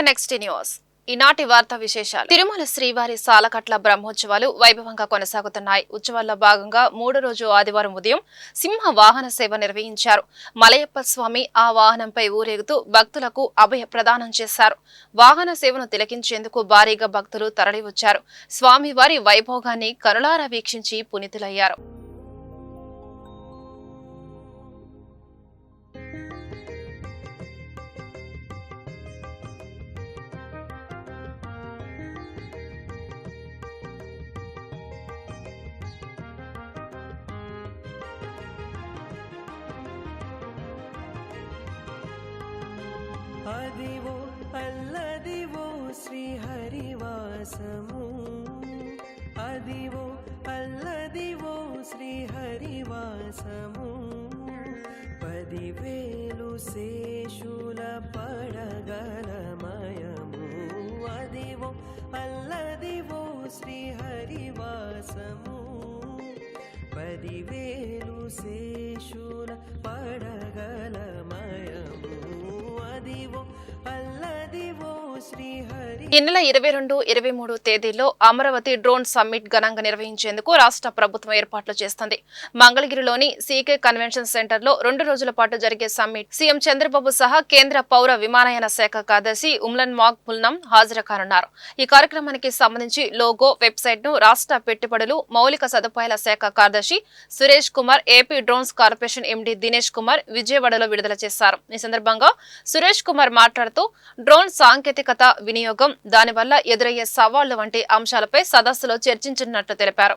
Next news ఈనాటి వార్తా విశేషాలు. తిరుమల శ్రీవారి సాలకట్ల బ్రహ్మోత్సవాలు వైభవంగా కొనసాగుతున్నాయి. ఉత్సవాల్లో భాగంగా 3వ రోజు ఆదివారం ఉదయం సింహ వాహన సేవ నిర్వహించారు. మలయప్ప స్వామి ఆ వాహనంపై ఊరేగుతూ భక్తులకు అభయ ప్రదానం చేశారు. వాహన సేవను తిలకించేందుకు భారీగా భక్తులు తరలివచ్చారు. స్వామివారి వైభోగాన్ని కనులారా వీక్షించి పునీతులయ్యారు. అదివో అల్లదివో శ్రీహరివాసము, అదివో అల్లదివో శ్రీహరివాసము. 10,000 శేషుల పడగలమయము, అదివో అల్లదివో శ్రీహరివాసము. 10,000 శేషుల పడగలమయము, అదివో అల్లదివో శ్రీహరి. ఈ నెల 22, 23 తేదీల్లో అమరావతి డ్రోన్ సమ్మిట్ ఘనంగా నిర్వహించేందుకు రాష్ట్ర ప్రభుత్వం ఏర్పాట్లు చేస్తుంది. మంగళగిరిలోని సీకే కన్వెన్షన్ సెంటర్ లో 2 రోజుల పాటు జరిగే సమ్మిట్ సీఎం చంద్రబాబు సహా కేంద్ర పౌర విమానయాన శాఖ కార్యదర్శి ఉమ్లన్ మాక్ పుల్నం హాజరు కానున్నారు. ఈ కార్యక్రమానికి సంబంధించి లోగో, వెబ్సైట్ ను రాష్ట్ర పెట్టుబడులు, మౌలిక సదుపాయాల శాఖ కార్యదర్శి Suresh Kumar, AP drones corporation MD Dinesh Kumar విజయవాడలో విడుదల చేశారు. ఈ సందర్భంగా సురేష్ కుమార్ మాట్లాడుతూ డ్రోన్ సాంకేతికత వినియోగం, దానివల్ల ఎదురయ్యే సవాళ్లు వంటి అంశాలపై సదస్సులో చర్చించినట్లు తెలిపారు.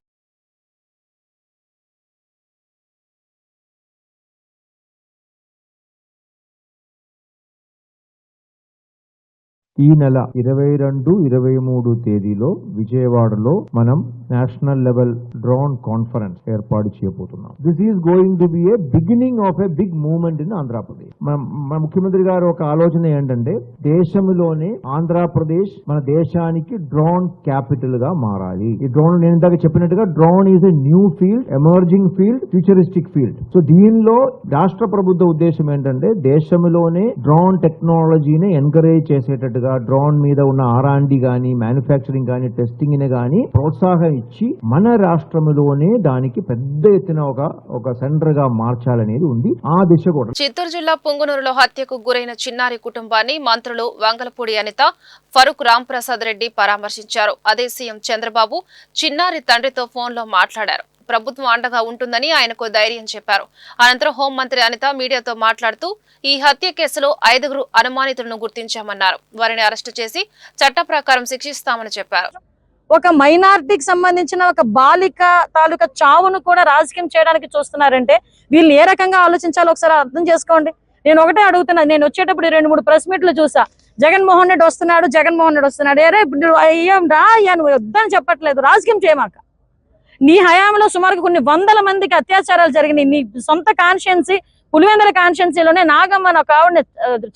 ఈ నెల 22, 23 తేదీలో విజయవాడలో మనం నేషనల్ లెవెల్ డ్రోన్ కాన్ఫరెన్స్ ఏర్పాటు చేయబోతున్నాం. This is going to be a beginning of a big movement in Andhra Pradesh. మన ముఖ్యమంత్రి గారు ఒక ఆలోచన ఏంటంటే దేశంలోనే ఆంధ్రప్రదేశ్ మన దేశానికి డ్రోన్ క్యాపిటల్ గా మారాలి. ఈ డ్రోన్ నేను ఇందాక చెప్పినట్టుగా drone is a new field, emerging field, futuristic field. So దీనిలో రాష్ట్ర ప్రభుత్వ ఉద్దేశం ఏంటంటే దేశంలోనే డ్రోన్ టెక్నాలజీని ఎంకరేజ్ చేసేటట్టుగా డ్రోన్ మీద ఉన్న R&D గానీ, మ్యానుఫ్యాక్చరింగ్ గానీ, టెస్టింగ్ గానీ ప్రోత్సాహం ఇచ్చి మన రాష్ట్రంలోనే దానికి పెద్ద ఎత్తున ఒక సెంటర్ గా మార్చాలనేది ఉంది. ఆ దిశ కూడా. చిత్తూరు జిల్లా పుంగునూరులో హత్యకు గురైన చిన్నారి కుటుంబాన్ని మంత్రులు వంగలపూడి అనిత, ఫరూక్ రాంప్రసాద్ రెడ్డి పరామర్శించారు. అదే సీఎం చంద్రబాబు చిన్నారి తండ్రితో ఫోన్లో మాట్లాడారు. ప్రభుత్వం అండగా ఉంటుందని ఆయనకు ధైర్యం చెప్పారు. అనంతరం హోంమంత్రి అనిత మీడియాతో మాట్లాడుతూ ఈ హత్య కేసులో 5 అనుమానితులను గుర్తించామన్నారు. వారిని అరెస్టు చేసి చట్ట ప్రకారం శిక్షిస్తామని చెప్పారు. ఒక మైనారిటీకి సంబంధించిన ఒక బాలిక తాలూకా చావును కూడా రాజకీయం చేయడానికి చూస్తున్నారంటే వీళ్ళు ఏ రకంగా ఆలోచించాలో ఒకసారి అర్థం చేసుకోండి. నేను ఒకటే అడుగుతున్నా, నేను వచ్చేటప్పుడు 2-3 ప్రెస్ మీట్లు చూసా. జగన్మోహన్ రెడ్డి వస్తున్నాడు, ఏరే అయ్యాం రా అయ్యా, నువ్వు వద్దని చెప్పట్లేదు, రాజకీయం చేయమాక. నీ హయాంలో సుమారుగా కొన్ని 100 మందికి అత్యాచారాలు జరిగినాయి. నీ సొంత కాన్స్టిట్యున్సీ పులివెందుల కాన్స్టిట్యున్సీలోనే నాగమ్మ ఒక ఆవిడని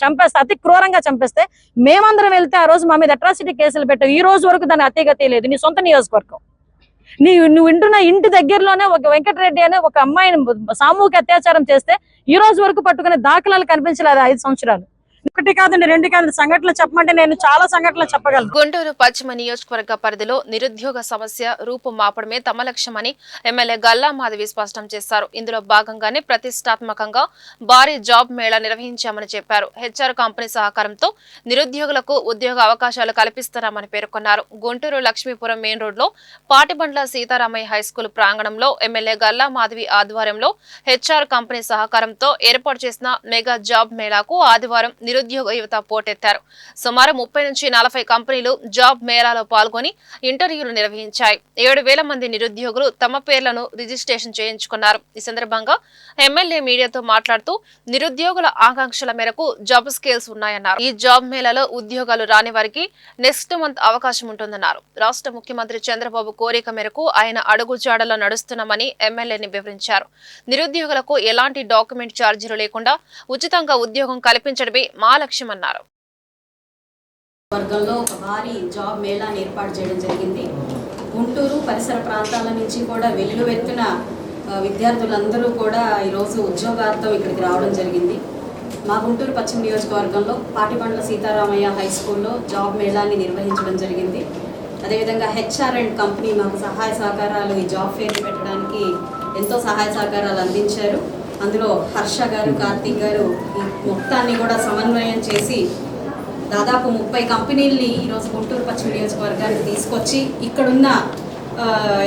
చంపేస్తే, అతి క్రూరంగా చంపేస్తే మేమందరం వెళ్తే ఆ రోజు మా మీద అట్రాసిటీ కేసులు పెట్టావు. ఈ రోజు వరకు దాని అతిగతి లేదు. నీ సొంత నియోజకవర్గం, నువ్వు వింటున్న ఇంటి దగ్గరలోనే ఒక వెంకటరెడ్డి అనే ఒక అమ్మాయిని సామూహిక అత్యాచారం చేస్తే ఈ రోజు వరకు పట్టుకునే దాఖలాలు కనిపించలేదు. 5 సంవత్సరాలు. 1 కాదండి, 2 కాదు, సంఘటనలు చెప్పమంటే నేను చాలా సంఘటనలు చెప్పగలను. గుంటూరు పశ్చిమ నియోజకవర్గ పరిధిలో నిరుద్యోగ సమస్య రూపు మాపడమే తమ లక్ష్యమని ఎమ్మెల్యే గల్లా మాధవి స్పష్టం చేశారు. ఇందులో భాగంగానే ప్రతిష్టాత్మకంగా భారీ జాబ్ మేళా నిర్వహించామని చెప్పారు. హెచ్ఆర్ కంపెనీ సహకారంతో నిరుద్యోగులకు ఉద్యోగ అవకాశాలు కల్పిస్తున్నామని పేర్కొన్నారు. గుంటూరు లక్ష్మీపురం మెయిన్ రోడ్లో పాటిబండ్ల సీతారామయ్య హైస్కూల్ ప్రాంగణంలో ఎమ్మెల్యే గల్లా మాధవి ఆధ్వర్యంలో హెచ్ఆర్ కంపెనీ సహకారంతో ఏర్పాటు చేసిన మెగా జాబ్ మేళాకు ఆదివారం నిరుద్యోగ యువత పోటెత్తారు. సుమారు 30 నుంచి 40 కంపెనీలు జాబ్ మేళాలో పాల్గొని ఇంటర్వ్యూలు నిర్వహించాయి. 7,000 మంది నిరుద్యోగులు తమ పేర్లను రిజిస్ట్రేషన్ చేయించుకున్నారు. ఈ సందర్భంగా ఎమ్మెల్యే మీడియాతో మాట్లాడుతూ నిరుద్యోగుల ఆకాంక్షల మేరకు జాబ్ స్కేల్స్ ఉన్నాయన్నారు. ఈ జాబ్ మేళాలో ఉద్యోగాలు రాని వారికి నెక్స్ట్ మంత్ అవకాశం ఉంటుందన్నారు. రాష్ట్ర ముఖ్యమంత్రి చంద్రబాబు కోరిక మేరకు ఆయన అడుగుజాడలో నడుస్తున్నామని ఎమ్మెల్యేని వివరించారు. నిరుద్యోగులకు ఎలాంటి డాక్యుమెంట్ ఛార్జీలు లేకుండా ఉచితంగా ఉద్యోగం కల్పించడమే మా లక్ష్యమన్నారు. వర్గంలో ఒక భారీ జాబ్ మేళాను ఏర్పాటు చేయడం జరిగింది. గుంటూరు పరిసర ప్రాంతాల నుంచి కూడా వెల్లువెత్తున విద్యార్థులందరూ కూడా ఈరోజు ఉద్యోగార్థం ఇక్కడికి రావడం జరిగింది. మా గుంటూరు పశ్చిమ నియోజకవర్గంలో పాటిబండ్ల సీతారామయ్య హై స్కూల్లో జాబ్ మేళాన్ని నిర్వహించడం జరిగింది. అదేవిధంగా హెచ్ఆర్ అండ్ కంపెనీ మాకు సహాయ సహకారాలు ఈ జాబ్ ఫేర్ పెట్టడానికి ఎంతో సహాయ సహకారాలు అందించారు. అందులో హర్ష గారు, కార్తీక్ గారు ఈ మొత్తాన్ని కూడా సమన్వయం చేసి దాదాపు 30 కంపెనీల్ని ఈరోజు గుంటూరు పశ్చిమ నియోజకవర్గానికి తీసుకొచ్చి ఇక్కడున్న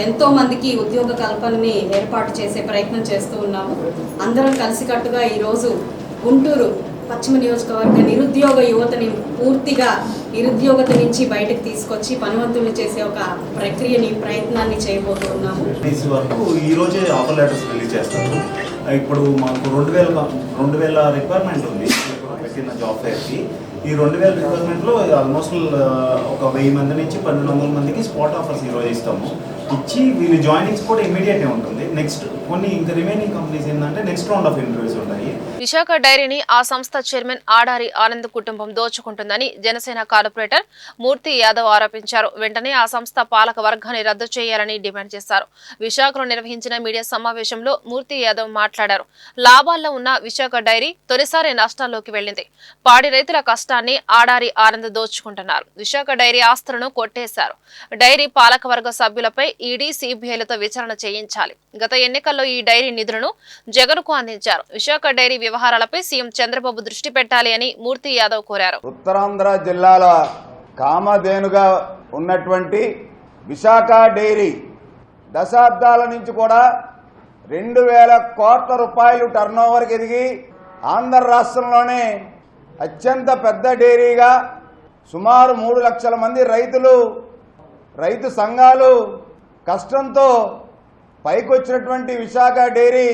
ఎంతో మందికి ఉద్యోగ కల్పనని ఏర్పాటు చేసే ప్రయత్నం చేస్తూ ఉన్నాము. అందరం కలిసికట్టుగా ఈరోజు గుంటూరు పశ్చిమ నియోజకవర్గ నిరుద్యోగ యువతని పూర్తిగా నిరుద్యోగత నుంచి బయటకు తీసుకొచ్చి పనివంతులు చేసే ఒక ప్రయత్నాన్ని చేయబోతున్నాము. వరకు ఈ రోజే ఆఫర్ లెటర్స్ రిలీజ్ చేస్తారు. ఇప్పుడు మాకు 2000 రిక్వైర్మెంట్ ఉంది పెట్టిన జాబ్ ఫేర్కి. ఈ 2000 రిక్వైర్మెంట్లో ఆల్మోస్ట్ ఒక 1000 మంది నుంచి 1200 మందికి స్పాట్ ఆఫర్స్ ఈరోజు ఇస్తాము. ఇచ్చి వీళ్ళు జాయినింగ్స్ కూడా ఇమీడియట్గా ఉంటుంది. నెక్స్ట్ కొన్ని ఇంకా రిమైనింగ్ కంపెనీస్ ఏంటంటే నెక్స్ట్ రౌండ్ ఆఫ్ ఇంటర్వ్యూస్ ఉంటాయి. విశాఖ డైరీని ఆ సంస్థ చైర్మన్ ఆడారి ఆనంద్ కుటుంబం దోచుకుంటుందని జనసేన కార్పొరేటర్ మూర్తి యాదవ్ ఆరోపించారు. వెంటనే ఆ సంస్థ పాలక వర్గాన్ని రద్దు చేయాలని డిమాండ్ చేశారు. విశాఖలో నిర్వహించిన మీడియా సమావేశంలో మూర్తి యాదవ్ మాట్లాడారు. లాభాల్లో ఉన్న విశాఖ డైరీ తొలిసారి నష్టాల్లోకి వెళ్లింది. పాడి రైతుల కష్టాన్ని ఆడారి ఆనంద్ దోచుకుంటున్నారు. విశాఖ డైరీ ఆస్తులను కొట్టేశారు. డైరీ పాలకవర్గ సభ్యులపై ఈడీ, సిబిఐలతో విచారణ చేయించాలి. గత ఎన్నికల్లో ఈ డైరీ నిధులను జగన్కు అందించారు. విశాఖ డైరీ వ్యవహారాలపై సీఎం చంద్రబాబు దృష్టి పెట్టాలి అని మూర్తి యాదవ్ కోరారు. ఉత్తరాంధ్ర జిల్లాల కామధేనుగా ఉన్నటువంటి విశాఖ డైరీ దశాబ్దాల నుంచి కూడా 2000 కోట్ల రూపాయలు టర్నోవర్కి ఎదిగి ఆంధ్ర రాష్ట్రంలోనే అత్యంత పెద్ద డైరీగా సుమారు 3 లక్షల మంది రైతు సంఘాలు కష్టంతో పైకొచ్చినటువంటి విశాఖ డైరీ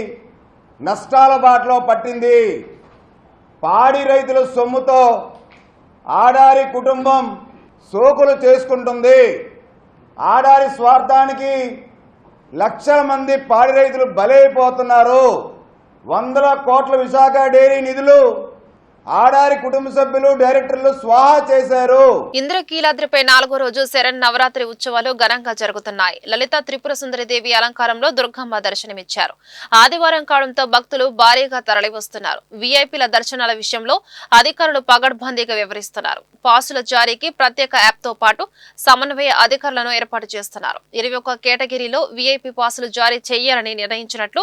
నష్టాల బాటలో పట్టింది. పాడి రైతుల సొమ్ముతో ఆడారి కుటుంబం సోకులు చేసుకుంటుంది. ఆడారి స్వార్థానికి లక్షల మంది పాడి రైతులు బలైపోతున్నారు. 100 కోట్ల విశాఖ డైరీ నిధులు ఆడారి కుటుంబ సభ్యులు, డైరెక్టర్లు స్వాహా చేశారు. ఇంద్రకీలాద్రిపై 4వ రోజు శరణ్ నవరాత్రి ఉత్సవాలు ఘనంగా జరుగుతున్నాయి. లలిత త్రిపుర సుందరిదేవి అలంకారంలో దుర్గమ్మ దర్శనమిచ్చారు. ఆదివారం కావడంతో భక్తులు భారీగా తరలివస్తున్నారు. వీఐపీల దర్శనాల విషయంలో అధికారులు పగడ్బందీగా వ్యవహరిస్తున్నారు. పాసుల జారీకి ప్రత్యేక యాప్తో పాటు సమన్వయ అధికారులను ఏర్పాటు చేస్తున్నారు. 21 కేటగిరీలో వీఐపీ పాసులు జారీ చేయాలని నిర్ణయించినట్లు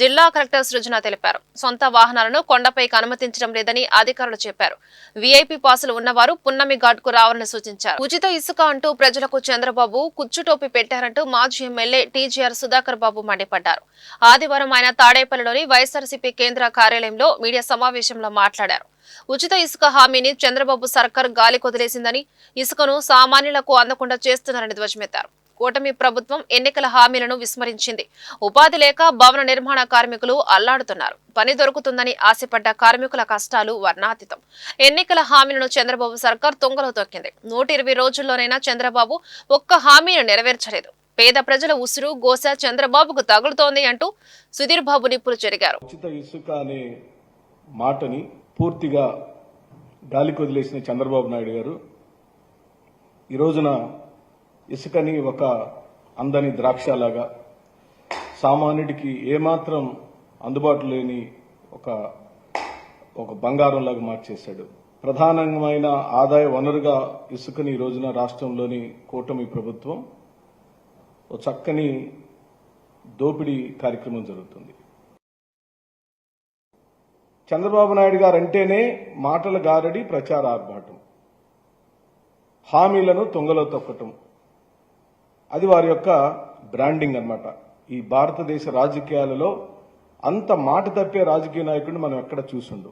జిల్లా కలెక్టర్ సృజన తెలిపారు. సొంత వాహనాలను కొండపైకి అనుమతించడం లేదని అధికారులు చెప్పారు. వీఐపీ పాసులు ఉన్నవారు పున్నమి ఘాట్ కు రావాలని సూచించారు. ఉచిత ఇసుక అంటూ ప్రజలకు చంద్రబాబు కుచ్చుటోపి పెట్టారంటూ మాజీ ఎమ్మెల్యే టీజీఆర్ సుధాకర్ బాబు మండిపడ్డారు. ఆదివారం ఆయన తాడేపల్లిలోని వైఎస్ఆర్సీపీ కేంద్ర కార్యాలయంలో మీడియా సమావేశంలో మాట్లాడారు. ఉచిత ఇసుక హామీని చంద్రబాబు సర్కార్ గాలి కొదిలేసిందని, ఇసుకను సామాన్యులకు అందకుండా చేస్తున్నారని ధ్వజమెత్తారు. కూటమి ప్రభుత్వం ఎన్నికల హామీలను విస్మరించింది. ఉపాధి లేక భవన నిర్మాణ కార్మికులు అల్లాడుతున్నారు. పని దొరుకుతుందని ఆశపడ్డ కార్మికుల కష్టాలు వర్ణాతీతం. ఎన్నికల హామీలను చంద్రబాబు సర్కార్ తుంగలో తొక్కింది. 120 రోజుల్లోనైనా చంద్రబాబు ఒక్క హామీని నెరవేర్చలేదు. పేద ప్రజల ఉసురు గోస చంద్రబాబుకు తగులుతోంది అంటూ సుధీర్ బాబు నిప్పులు చెరిగారు. ఉచిత ఇసుక అనే మాటని పూర్తిగా గాలి కొదిలేసిన చంద్రబాబు నాయుడు గారు ఈ రోజున ఇసుకని ఒక అందని ద్రాక్షలాగా సామాన్యుడికి ఏమాత్రం అందుబాటులో లేని ఒక బంగారంలాగా మార్చేశాడు. ప్రధానమైన ఆదాయ వనరుగా ఇసుకని ఈ రోజున రాష్ట్రంలోని కూటమి ప్రభుత్వం ఒక చక్కని దోపిడీ కార్యక్రమం జరుగుతుంది. చంద్రబాబు నాయుడు గారు అంటేనే మాటల గారడి, ప్రచార ఆర్భాటం, హామీలను తొంగలో తొక్కటం, అది వారి యొక్క బ్రాండింగ్ అన్నమాట. ఈ భారతదేశ రాజకీయాలలో అంత మాట తప్పే రాజకీయ నాయకుడిని మనం ఎక్కడ చూసుండు.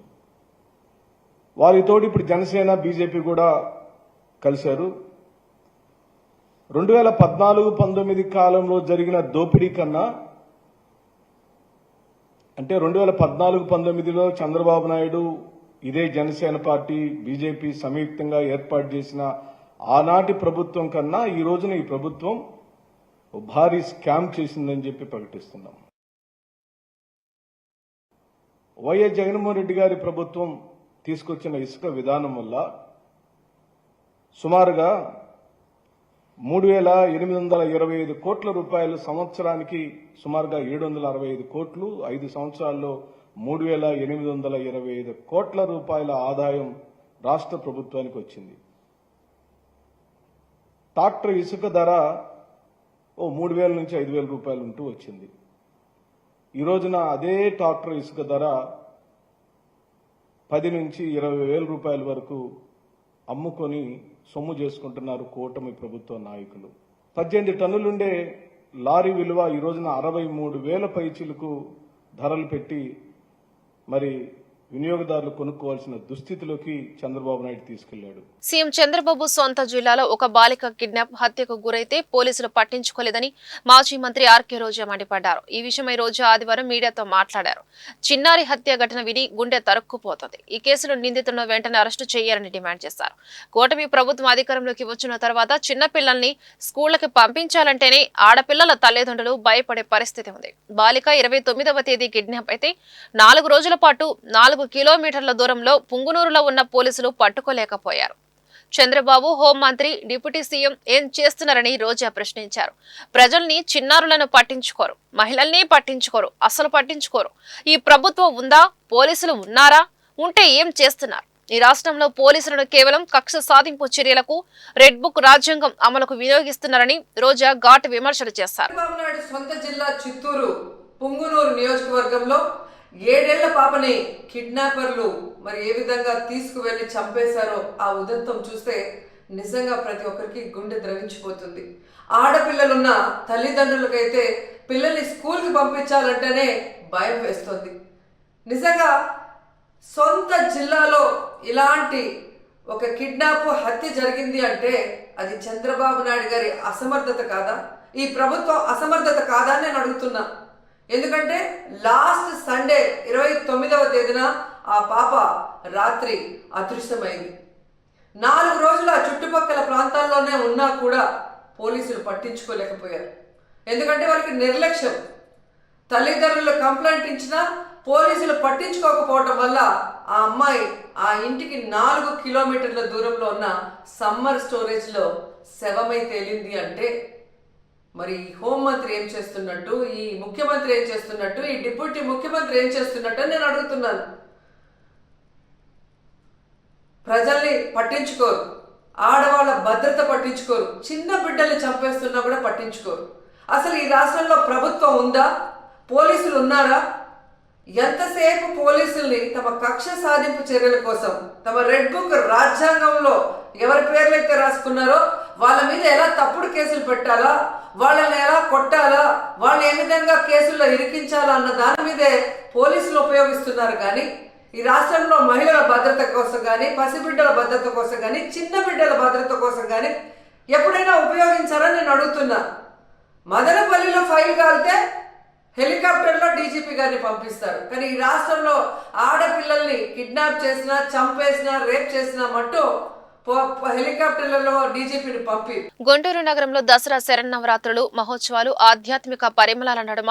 వారితోటి ఇప్పుడు జనసేన, బీజేపీ కూడా కలిశారు. 2014-19 కాలంలో జరిగిన దోపిడీ కన్నా, అంటే 2014-19లో చంద్రబాబు నాయుడు ఇదే జనసేన పార్టీ, బీజేపీ సంయుక్తంగా ఏర్పాటు చేసిన ఆనాటి ప్రభుత్వం కన్నా ఈ రోజున ఈ ప్రభుత్వం భారీ స్కామ్ చేసిందని చెప్పి ప్రకటిస్తున్నాం. వైఎస్ జగన్మోహన్ రెడ్డి గారి ప్రభుత్వం తీసుకొచ్చిన ఇసుక విధానం వల్ల సుమారుగా 3,825 కోట్ల రూపాయలు, సంవత్సరానికి సుమారుగా 765 కోట్లు, 5 సంవత్సరాల్లో 3,825 కోట్ల రూపాయల ఆదాయం రాష్ట్ర ప్రభుత్వానికి వచ్చింది. ట్రాక్టర్ ఇసుక ధర 3,000 నుంచి 5,000 రూపాయలు ఉంటూ వచ్చింది. ఈ రోజున అదే ట్రాక్టర్ ఇసుక ధర 10 నుంచి 20,000 రూపాయల వరకు అమ్ముకొని సొమ్ము చేసుకుంటున్నారు కూటమి ప్రభుత్వ నాయకులు. 18 టన్నులుండే లారీ విలువ ఈ రోజున 63,000 పైచీలకు ధరలు పెట్టి మరి వినియోగదారులు కొనుక్కోవాల్సిన దుస్థితిలోకి చంద్రబాబు నాయుడు తీసుకెళ్లాడు. సీఎం చంద్రబాబు సొంత జిల్లాలో ఒక బాలిక కిడ్నాప్ హత్యకు గురైతే పోలీసులు పట్టించుకోలేదని మాజీ మంత్రి ఆర్కే రోజా మండిపడ్డారు. ఈ విషయమై రోజా ఆదివారం మీడియాతో మాట్లాడారు. చిన్నారి హత్య ఘటన విని గుండె తరుక్కుపోతుంది. ఈ కేసులో నిందితులను వెంటనే అరెస్టు చేయాలని డిమాండ్ చేశారు. కూటమి ప్రభుత్వం అధికారంలోకి వచ్చిన తర్వాత చిన్నపిల్లల్ని స్కూళ్లకి పంపించాలంటేనే ఆడపిల్లల తల్లిదండ్రులు భయపడే పరిస్థితి ఉంది. బాలిక 29వ తేదీ కిడ్నాప్ అయితే 4 రోజుల పాటు 4 కిలోమీటర్ల దూరంలో పుంగునూరులో ఉన్న పోలీసులు పట్టుకోలేకపోయారు. చంద్రబాబు, హోంమంత్రి, డిప్యూటీ సీఎం ఏం చేస్తున్నారని రోజా ప్రశ్నించారు. ప్రజల్ని, చిన్నారులను పట్టించుకోరు, మహిళల్ని పట్టించుకోరు, అసలు పట్టించుకోరు. ఈ ప్రభుత్వం ఉందా? పోలీసులు ఉన్నారా? ఉంటే ఏం చేస్తున్నారు? ఈ రాష్ట్రంలో పోలీసులను కేవలం కక్ష సాధింపు చర్యలకు, రెడ్ బుక్ రాజ్యాంగం అమలుకు వినియోగిస్తున్నారని రోజా ఘాటు విమర్శలు చేశారు. చంద్రబాబు నాయుడు సొంత జిల్లా చిత్తూరు పుంగునూరు నియోజకవర్గంలో 7 ఏళ్ల పాపని కిడ్నాపర్లు మరి ఏ విధంగా తీసుకువెళ్లి చంపేశారో ఆ ఉదంతం చూస్తే నిజంగా ప్రతి ఒక్కరికి గుండె ద్రవించిపోతుంది. ఆడపిల్లలున్న తల్లిదండ్రులకైతే పిల్లల్ని స్కూల్కి పంపించాలంటేనే భయం వేస్తుంది. నిజంగా సొంత జిల్లాలో ఇలాంటి ఒక కిడ్నాప్ హత్య జరిగింది అంటే అది చంద్రబాబు నాయుడు గారి అసమర్థత కాదా? ఈ ప్రభుత్వం అసమర్థత కాదా అని నేను అడుగుతున్నా. ఎందుకంటే లాస్ట్ సండే 29వ తేదీన ఆ పాప రాత్రి అదృశ్యమైంది. 4 రోజులు ఆ చుట్టుపక్కల ప్రాంతాల్లోనే ఉన్నా కూడా పోలీసులు పట్టించుకోలేకపోయారు. ఎందుకంటే వాళ్ళకి నిర్లక్ష్యం. తల్లిదండ్రులు కంప్లైంట్ ఇచ్చినా పోలీసులు పట్టించుకోకపోవడం వల్ల ఆ అమ్మాయి ఆ ఇంటికి 4 కిలోమీటర్ల దూరంలో ఉన్న సమ్మర్ స్టోరేజ్లో శవమై తేలింది అంటే మరి హోంమంత్రి ఏం చేస్తున్నట్టు, ఈ ముఖ్యమంత్రి ఏం చేస్తున్నట్టు, ఈ డిప్యూటీ ముఖ్యమంత్రి ఏం చేస్తున్నట్టు నేను అడుగుతున్నాను. ప్రజల్ని పట్టించుకోరు, ఆడవాళ్ళ భద్రత పట్టించుకోరు, చిన్న బిడ్డల్ని చంపేస్తున్నా కూడా పట్టించుకోరు. అసలు ఈ రాష్ట్రంలో ప్రభుత్వం ఉందా? పోలీసులు ఉన్నారా? ఎంతసేపు పోలీసుల్ని తమ కక్ష సాధింపు చర్యల కోసం, తమ రెడ్ బుక్ రాజ్యాంగంలో ఎవరి పేర్లైతే రాసుకున్నారో వాళ్ళ మీద ఎలా తప్పుడు కేసులు పెట్టాలా, వాళ్ళని ఎలా కొట్టాలా, వాళ్ళని ఏ విధంగా కేసుల్లో ఇరికించాలా అన్న దాని మీదే పోలీసులు ఉపయోగిస్తున్నారు. కానీ ఈ రాష్ట్రంలో మహిళల భద్రత కోసం కానీ, పసిబిడ్డల భద్రత కోసం కానీ, చిన్న బిడ్డల భద్రత కోసం కానీ ఎప్పుడైనా ఉపయోగించారని నేను అడుగుతున్నా. మదనపల్లిలో ఫైల్ కాలితే హెలికాప్టర్లో డీజీపీ గారిని పంపిస్తారు. కానీ ఈ రాష్ట్రంలో ఆడపిల్లల్ని కిడ్నాప్ చేసినా, చంపేసినా, రేప్ చేసినా మట్టు హెలికాప్టర్లలో డీజీపీని పంపి. గుంటూరు నగరంలో దసరా శరన్నవరాత్రులు మహోత్సవాలు ఆధ్యాత్మిక పరిమళాల నడుమ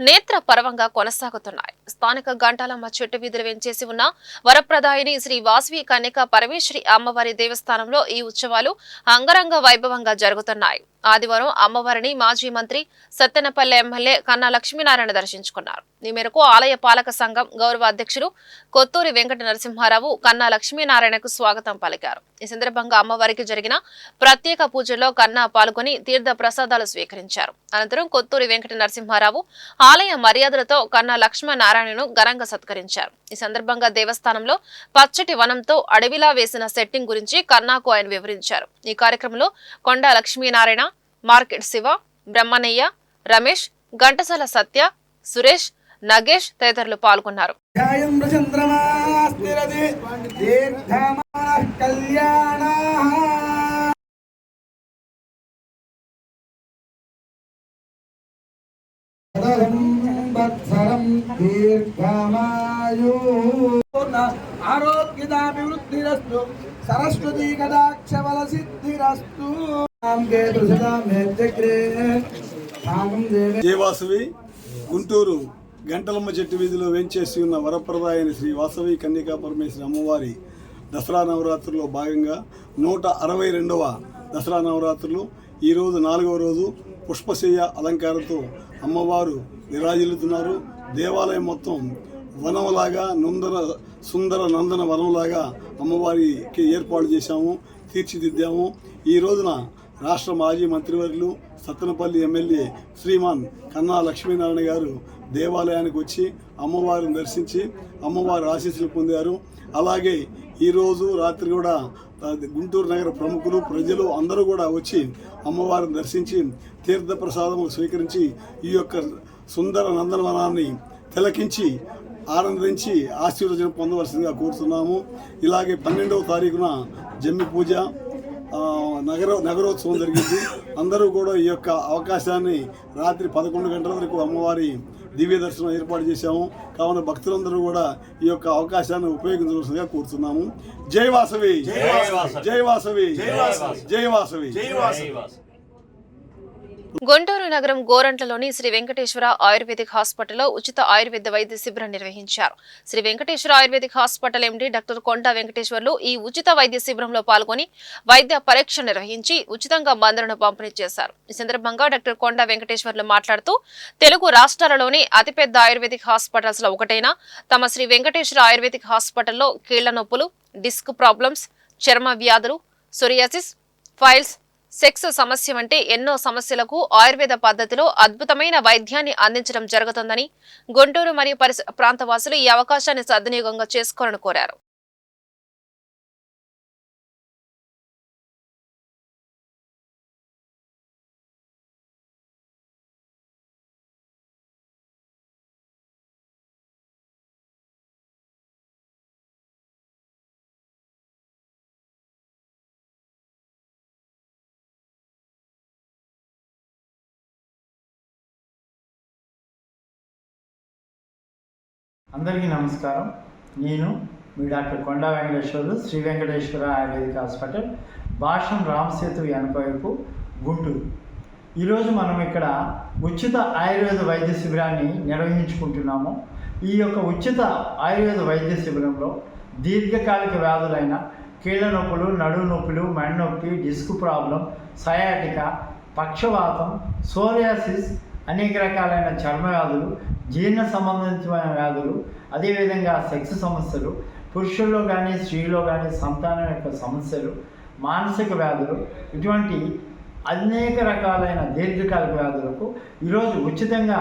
నేత్ర పర్వంగా కొనసాగుతున్నాయి. స్థానిక గంటాలమ్మ చెట్టు వీధులు వెంచేసి ఉన్న వరప్రదాయిని శ్రీ వాసవి కన్యక పరమేశ్వరి అమ్మవారి దేవస్థానంలో ఈ ఉత్సవాలు అంగరంగ వైభవంగా జరుగుతున్నాయి. ఆదివారం అమ్మవారిని మాజీ మంత్రి సత్తెనపల్లి ఎమ్మెల్యే కన్నా లక్ష్మీనారాయణ దర్శించుకున్నారు. ఈ మేరకు ఆలయ పాలక సంఘం గౌరవ అధ్యక్షులు కొత్తూరి వెంకట నరసింహారావు కన్నా లక్ష్మీనారాయణకు స్వాగతం పలికారు. ఈ సందర్భంగా అమ్మవారికి జరిగిన ప్రత్యేక పూజల్లో కన్నా పాల్గొని తీర్థ ప్రసాదాలు స్వీకరించారు. అనంతరం కొత్తూరి వెంకట నరసింహారావు ఆలయ మర్యాదలతో కన్నా లక్ష్మీనారాయణను ఘనంగా సత్కరించారు. ఈ సందర్భంగా దేవస్థానంలో పచ్చటి వనంతో అడవిలా వేసిన సెట్టింగ్ గురించి కన్నాకు ఆయన వివరించారు. ఈ కార్యక్రమంలో కొండా లక్ష్మీనారాయణ, మార్కెట్ శివ, బ్రహ్మణయ్య, రమేష్, ఘంటసాల సత్య, సురేష్, నగేష్ తదితరులు పాల్గొన్నారు. ఆరోగ్యదాభివృద్ధిరస్తు సరస్వతీ కటాక్షబల సిద్ధిరస్తు. జయవాసవి గుంటూరు గంటలమ్మ చెట్టు వీధిలో వేంచేసి ఉన్న వరప్రదాయని శ్రీ వాసవి కన్యకా పరమేశ్వరి అమ్మవారి దసరా నవరాత్రుల్లో భాగంగా 162వ దసరా నవరాత్రులు ఈరోజు 4వ రోజు పుష్పశయ్య అలంకారంతో అమ్మవారు విరాజిల్లుతున్నారు. దేవాలయం మొత్తం వనంలాగా సుందర నందన వనంలాగా అమ్మవారికి ఏర్పాటు చేశాము, తీర్చిదిద్దాము. ఈ రోజున రాష్ట్ర మాజీ మంత్రివర్యులు సత్తెనపల్లి ఎమ్మెల్యే శ్రీమాన్ కన్నా లక్ష్మీనారాయణ గారు దేవాలయానికి వచ్చి అమ్మవారిని దర్శించి అమ్మవారి ఆశీస్సులు పొందారు. అలాగే ఈరోజు రాత్రి కూడా గుంటూరు నగర ప్రముఖులు ప్రజలు అందరూ కూడా వచ్చి అమ్మవారిని దర్శించి తీర్థప్రసాదము స్వీకరించి ఈ యొక్క సుందర నందనవనాన్ని తిలకించి ఆనందించి ఆశీర్వచనం పొందవలసిందిగా కోరుతున్నాము. ఇలాగే 12వ తారీఖున జమ్మి పూజ నగరోత్సవం జరిగింది. అందరూ కూడా ఈ యొక్క అవకాశాన్ని రాత్రి 11 గంటల వరకు అమ్మవారి దివ్య దర్శనం ఏర్పాటు చేశాము. కావున భక్తులందరూ కూడా ఈ యొక్క అవకాశాన్ని ఉపయోగించవలసిందిగా కోరుతున్నాము. జై వాసవి, జై వాసవి, జై వాసవి. గుంటూరు నగరం గోరంట్లలోని శ్రీ వెంకటేశ్వర ఆయుర్వేదిక్ హాస్పిటల్లో ఉచిత ఆయుర్వేద వైద్య శిబిరం నిర్వహించారు. Shri Venkateswara ayurvedic hospital MD doctor Konda Venkateswarlu ఈ ఉచిత వైద్య శిబిరంలో పాల్గొని వైద్య పరీక్ష నిర్వహించి ఉచితంగా మందులను పంపిణీ చేశారు. ఈ సందర్భంగా డాక్టర్ కొండా వెంకటేశ్వర్లు మాట్లాడుతూ తెలుగు రాష్ట్రాలలోని అతిపెద్ద ఆయుర్వేదిక్ హాస్పిటల్స్ లో ఒకటైన తమ శ్రీ వెంకటేశ్వర ఆయుర్వేదిక్ హాస్పిటల్లో కీళ్ల నొప్పులు, డిస్క్ ప్రాబ్లమ్స్, చర్మ వ్యాధులు, సోరియాసిస్, ఫైల్స్, సెక్స్ సమస్య వంటి ఎన్నో సమస్యలకు ఆయుర్వేద పద్ధతిలో అద్భుతమైన వైద్యాన్ని అందించడం జరుగుతుందని గుంటూరు మరియు పరిసర ప్రాంతవాసులు ఈ అవకాశాన్ని సద్వినియోగంగా చేసుకోవాలని కోరారు. అందరికీ నమస్కారం. నేను మీ doctor Konda Venkateswarlu, Shri Venkateswara ayurvedic hospital, భాషం Ram Setu వెనకవైపు, Guntur. ఈరోజు మనం ఇక్కడ ఉచిత ఆయుర్వేద వైద్య శిబిరాన్ని నిర్వహించుకుంటున్నాము. ఈ యొక్క ఉచిత ఆయుర్వేద వైద్య శిబిరంలో దీర్ఘకాలిక వ్యాధులైన కీళ్ళ నొప్పులు, నడుము నొప్పులు, మెడ నొప్పి, డిస్క్ ప్రాబ్లం, సయాటికా, పక్షవాతం, సోరియాసిస్, అనేక రకాలైన చర్మ వ్యాధులు, జీర్ణ సంబంధించిన వ్యాధులు, అదేవిధంగా సెక్స్ సమస్యలు, పురుషుల్లో కానీ స్త్రీలో కానీ సంతానం యొక్క సమస్యలు, మానసిక వ్యాధులు, ఇటువంటి అనేక రకాలైన దీర్ఘకాలిక వ్యాధులకు ఈరోజు ఉచితంగా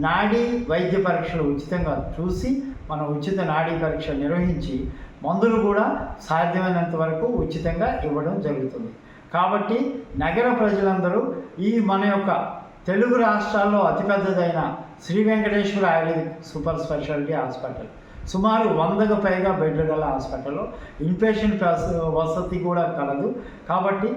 నాడీ వైద్య పరీక్షలు ఉచితంగా చూసి మనం ఉచిత నాడీ పరీక్ష నిర్వహించి మందులు కూడా సాధ్యమైనంత వరకు ఉచితంగా ఇవ్వడం జరుగుతుంది. కాబట్టి నగర ప్రజలందరూ ఈ మన యొక్క తెలుగు రాష్ట్రాల్లో అతిపెద్దదైన Shri Venkateswara ayurvedic super speciality hospital, సుమారు 100కు పైగా బెడ్లు గల హాస్పిటల్లో ఇన్పేషెంట్ వసతి కూడా కలదు. కాబట్టి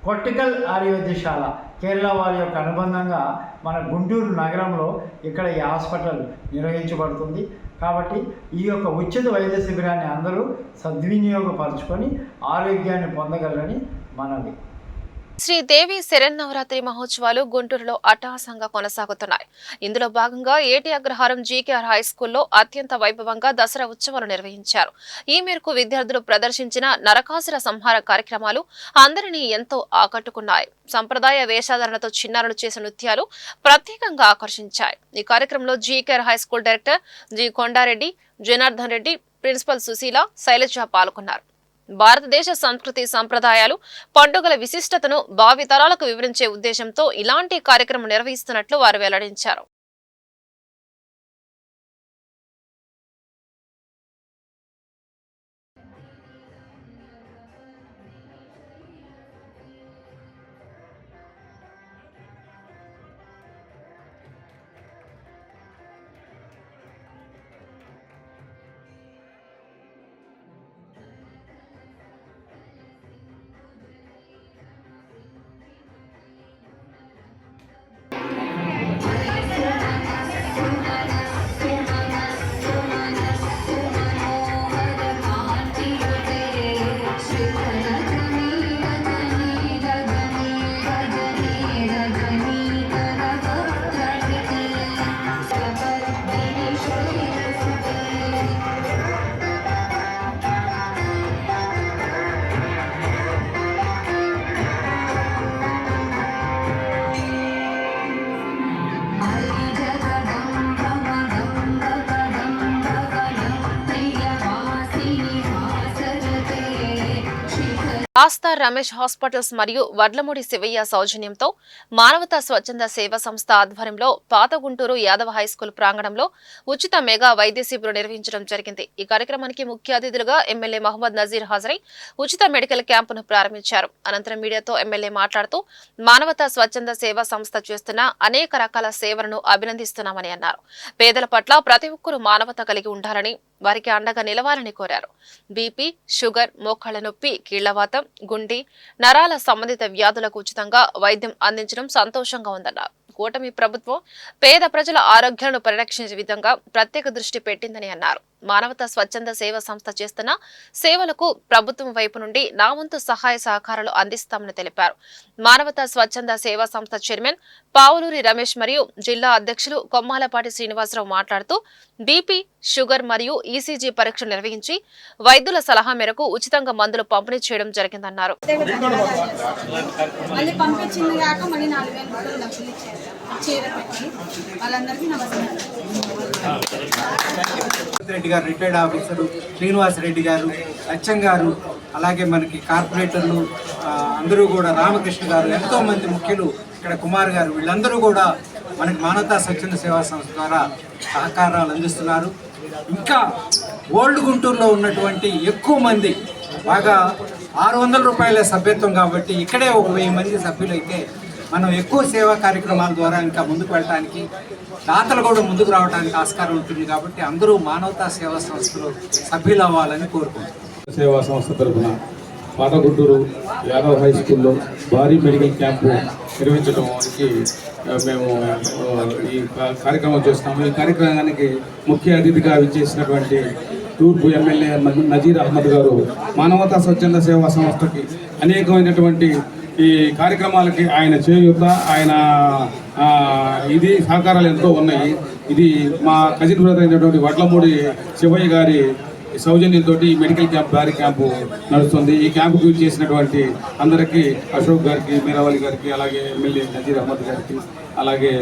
కొట్టికల్ ఆయుర్వేదశాల కేరళ వారి యొక్క అనుబంధంగా మన గుంటూరు నగరంలో ఇక్కడ ఈ హాస్పిటల్ నిర్వహించబడుతుంది. కాబట్టి ఈ యొక్క ఉచిత వైద్య శిబిరాన్ని అందరూ సద్వినియోగపరచుకొని ఆరోగ్యాన్ని పొందగలరని మనవి. శ్రీ దేవి శరన్నవరాత్రి మహోత్సవాలు గుంటూరులో అట్టహాసంగా కొనసాగుతున్నాయి. ఇందులో భాగంగా ఏటి అగ్రహారం జీకేఆర్ హై స్కూల్లో అత్యంత వైభవంగా దసరా ఉత్సవాలు నిర్వహించారు. ఈ మేరకు విద్యార్థులు ప్రదర్శించిన నరకాసుర సంహార కార్యక్రమాలు అందరినీ ఎంతో ఆకట్టుకున్నాయి. సంప్రదాయ వేషధారణతో చిన్నారులు చేసిన నృత్యాలు ప్రత్యేకంగా ఆకర్షించాయి. ఈ కార్యక్రమంలో GKR high school director G Konda Reddy, Janardhan Reddy, principal Sushila, Sailaja పాల్గొన్నారు. భారతదేశ సంస్కృతి సంప్రదాయాలు, పండుగల విశిష్టతను భావితరాలకు వివరించే ఉద్దేశంతో ఇలాంటి కార్యక్రమం నిర్వహిస్తున్నట్లు వారు వెల్లడించారు. ఆస్థా రమేష్ హాస్పిటల్స్ మరియు వడ్లమూడి శివయ్య సౌజన్యంతో మానవతా స్వచ్ఛంద సేవా సంస్థ ఆధ్వర్యంలో పాత గుంటూరు యాదవ హైస్కూల్ ప్రాంగణంలో ఉచిత మెగా వైద్య శిబిరం నిర్వహించడం జరిగింది. ఈ కార్యక్రమానికి ముఖ్య అతిథులుగా ఎమ్మెల్యే మహమ్మద్ నజీర్ హాజరై ఉచిత మెడికల్ క్యాంపును ప్రారంభించారు. అనంతరం మీడియాతో ఎమ్మెల్యే మాట్లాడుతూ మానవతా స్వచ్ఛంద సేవా సంస్థ చేస్తున్న అనేక రకాల సేవలను అభినందిస్తున్నామని అన్నారు. పేదల పట్ల ప్రతి ఒక్కరూ మానవత కలిగి ఉండాలని, వారికి అండగా నిలవాలని కోరారు. బీపీ, షుగర్, మోకాళ్ల నొప్పి, కీళ్లవాతం, గుండె, నరాల సంబంధిత వ్యాధులకు ఉచితంగా వైద్యం అందించడం సంతోషంగా ఉందన్నారు. కూటమి ప్రభుత్వం పేద ప్రజల ఆరోగ్యాలను పరిరక్షించే విధంగా ప్రత్యేక దృష్టి పెట్టిందని అన్నారు. మానవతా స్వచ్ఛంద సేవా సంస్థ చేస్తున్న సేవలకు ప్రభుత్వం వైపు నుండి నా వంతు సహాయ సహకారాలు అందిస్తామని తెలిపారు. మానవతా స్వచ్ఛంద సేవా సంస్థ చైర్మన్ పావులూరి రమేష్ మరియు జిల్లా అధ్యక్షులు కొమ్మాలపాటి శ్రీనివాసరావు మాట్లాడుతూ బీపీ, షుగర్ మరియు ఈసీజీ పరీక్షలు నిర్వహించి వైద్యుల సలహా మేరకు ఉచితంగా మందులు పంపిణీ చేయడం జరిగిందన్నారు. రెడ్డి గారు, రిటైర్డ్ ఆఫీసరు శ్రీనివాస్ రెడ్డి గారు, లచ్చం గారు, అలాగే మనకి కార్పొరేటర్లు అందరూ కూడా, రామకృష్ణ గారు, ఎంతో మంది ముఖ్యులు, ఇక్కడ కుమార్ గారు, వీళ్ళందరూ కూడా మనకి మానవతా స్వచ్ఛంద సేవా సంస్థ ద్వారా సహకారాలు అందిస్తున్నారు. ఇంకా ఓల్డ్ గుంటూరులో ఉన్నటువంటి ఎక్కువ మంది, బాగా 600 రూపాయల సభ్యత్వం కాబట్టి ఇక్కడే ఒక 1000 మంది సభ్యులైతే మనం ఎక్కువ సేవా కార్యక్రమాల ద్వారా ఇంకా ముందుకు వెళ్ళడానికి, దాతలు కూడా ముందుకు రావడానికి ఆస్కారం ఉంటుంది. కాబట్టి అందరూ మానవతా సేవా సంస్థలో సభ్యులు అవ్వాలని కోరుకుంటున్నాం. సేవా సంస్థ తరఫున పాత గుంటూరు యాదవ్ హై స్కూల్లో భారీ మెడికల్ క్యాంపు నిర్వహించడానికి మేము ఈ కార్యక్రమం చేస్తున్నాము. ఈ కార్యక్రమానికి ముఖ్య అతిథిగా విచ్చేసినటువంటి తూర్పు ఎమ్మెల్యే నజీర్ అహ్మద్ గారు మానవతా స్వచ్ఛంద సేవా సంస్థకి అనేకమైనటువంటి ఈ కార్యక్రమాలకి ఆయన చేయూత, ఆయన ఇది సహకారాలు ఎంతో ఉన్నాయి. ఇది మా కజిన్ బ్రదర్ అయినటువంటి వడ్లమూడి శివయ్య గారి సౌజన్యంతో ఈ మెడికల్ క్యాంప్, భారీ క్యాంపు నడుస్తుంది. ఈ క్యాంపుకు చేసినటువంటి అందరికీ, అశోక్ గారికి, మీరావళి గారికి, అలాగే ఎమ్మెల్యే నజీర్ అహ్మద్ గారికి, అలాగే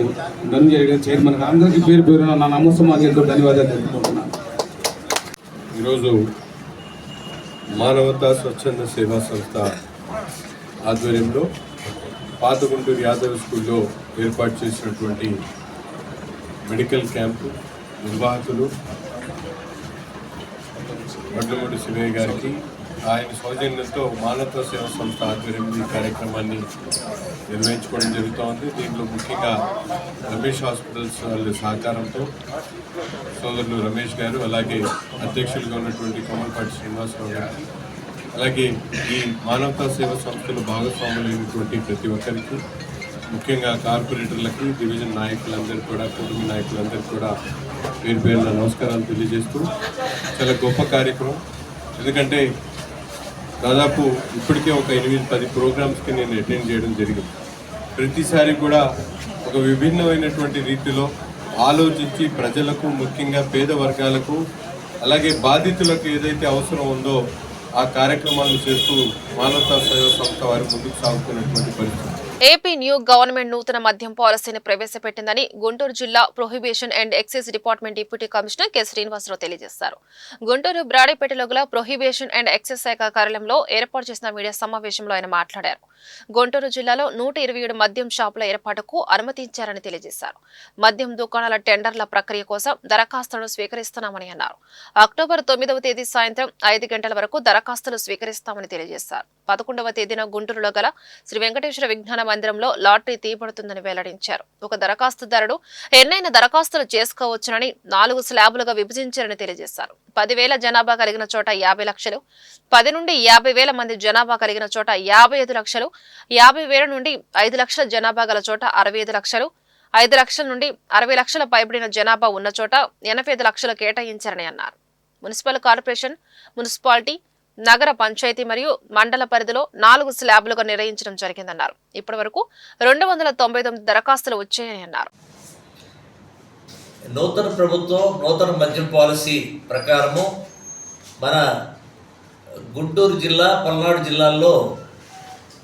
ధనుంజయ గారి చైర్మన్ గారు, అందరికీ పేరు పేరున నా నమస్సమాజంతో ధన్యవాదాలు తెలుపుకుంటున్నాను. ఈరోజు మానవతా స్వచ్ఛంద సేవా సంస్థ ఆధ్వర్యంలో పాత గుంటూరు యాదవ్ స్కూల్లో ఏర్పాటు చేసినటువంటి మెడికల్ క్యాంపు నిర్వాహకులు వడ్లమూడి శివయ్య గారికి, ఆయన సౌజన్యంతో మానవతా సేవా సంస్థ ఆధ్వర్యంలో ఈ కార్యక్రమాన్ని నిర్వహించుకోవడం జరుగుతోంది. దీంట్లో ముఖ్యంగా రమేష్ హాస్పిటల్స్ వాళ్ళ సహకారంతో సోదరులు రమేష్ గారు, అలాగే అధ్యక్షులుగా ఉన్నటువంటి కొమ్మలపాటి శ్రీనివాసరావు గారికి, అలాగే ఈ మానవతా సేవా సంస్థలు భాగస్వాములైనటువంటి ప్రతి ఒక్కరికి, ముఖ్యంగా కార్పొరేటర్లకి, డివిజన్ నాయకులందరూ కూడా, కుటుంబ నాయకులందరూ కూడా పేరు పేరున నమస్కారాలు తెలియజేస్తూ, చాలా గొప్ప కార్యక్రమం. ఎందుకంటే దాదాపు ఇప్పటికే ఒక 8-10 ప్రోగ్రామ్స్కి నేను అటెండ్ చేయడం జరిగింది. ప్రతిసారి కూడా ఒక విభిన్నమైనటువంటి రీతిలో ఆలోచించి ప్రజలకు, ముఖ్యంగా పేద వర్గాలకు, అలాగే బాధితులకు ఏదైతే అవసరం ఉందో ఆ కార్యక్రమాలను చేస్తూ మానవతా సేవా సంస్థ వారి ముందుకు సాగుతున్నటువంటి పరిస్థితి. ఏపీ న్యూ గవర్నమెంట్ నూతన మద్యం పాలసీని ప్రవేశపెట్టిందని గుంటూరు జిల్లా prohibition and excise department deputy commissioner K Srinivasa Rao తెలియజేశారు. గుంటూరు బ్రాడీపేటలో గల ప్రొహిబిషన్ అండ్ ఎక్సైజ్ శాఖ కార్యాలయంలో ఏర్పాటు చేసిన మీడియా సమావేశంలో ఆయన మాట్లాడారు. గుంటూరు జిల్లాలో 127 మద్యం షాపుల ఏర్పాటుకు అనుమతించారని తెలియజేశారు. మద్యం దుకాణాల టెండర్ల ప్రక్రియ కోసం దరఖాస్తులను స్వీకరిస్తున్నామని అన్నారు. అక్టోబర్ 9వ తేదీ సాయంత్రం 5 గంటల వరకు దరఖాస్తులు స్వీకరిస్తామని తెలియజేశారు. 11వ తేదీన గుంటూరులో గల శ్రీ వెంకటేశ్వర విజ్ఞాన మందిరంలో లాటరీ తీయబడుతుందని వెల్లడించారు. ఒక దరఖాస్తుదారుడు ఎన్నైనా దరఖాస్తులు చేసుకోవచ్చునని 4 స్లాబులుగా విభజించారని తెలియజేశారు. 10,000 జనాభా కలిగిన చోట 50 లక్షలు, 10 నుండి 50,000 మంది జనాభా కలిగిన చోట 55 లక్షలు, 50,000 నుండి 5 లక్షల జనాభా గల చోట 65 లక్షలు, 5 లక్షల నుండి 60 లక్షల పైబడిన జనాభా ఉన్న చోట 85 లక్షలు కేటాయించారని అన్నారు. మున్సిపల్ కార్పొరేషన్, మున్సిపాలిటీ, నగర పంచాయతీ మరియు మండల పరిధిలో 4 స్లాబులుగా నిర్ణయించడం జరిగిందన్నారు. ఇప్పటి వరకు 299 దరఖాస్తులు వచ్చాయని అన్నారు. నూతన ప్రభుత్వం నూతన మద్యం పాలసీ ప్రకారము మన గుంటూరు జిల్లా, పల్నాడు జిల్లాల్లో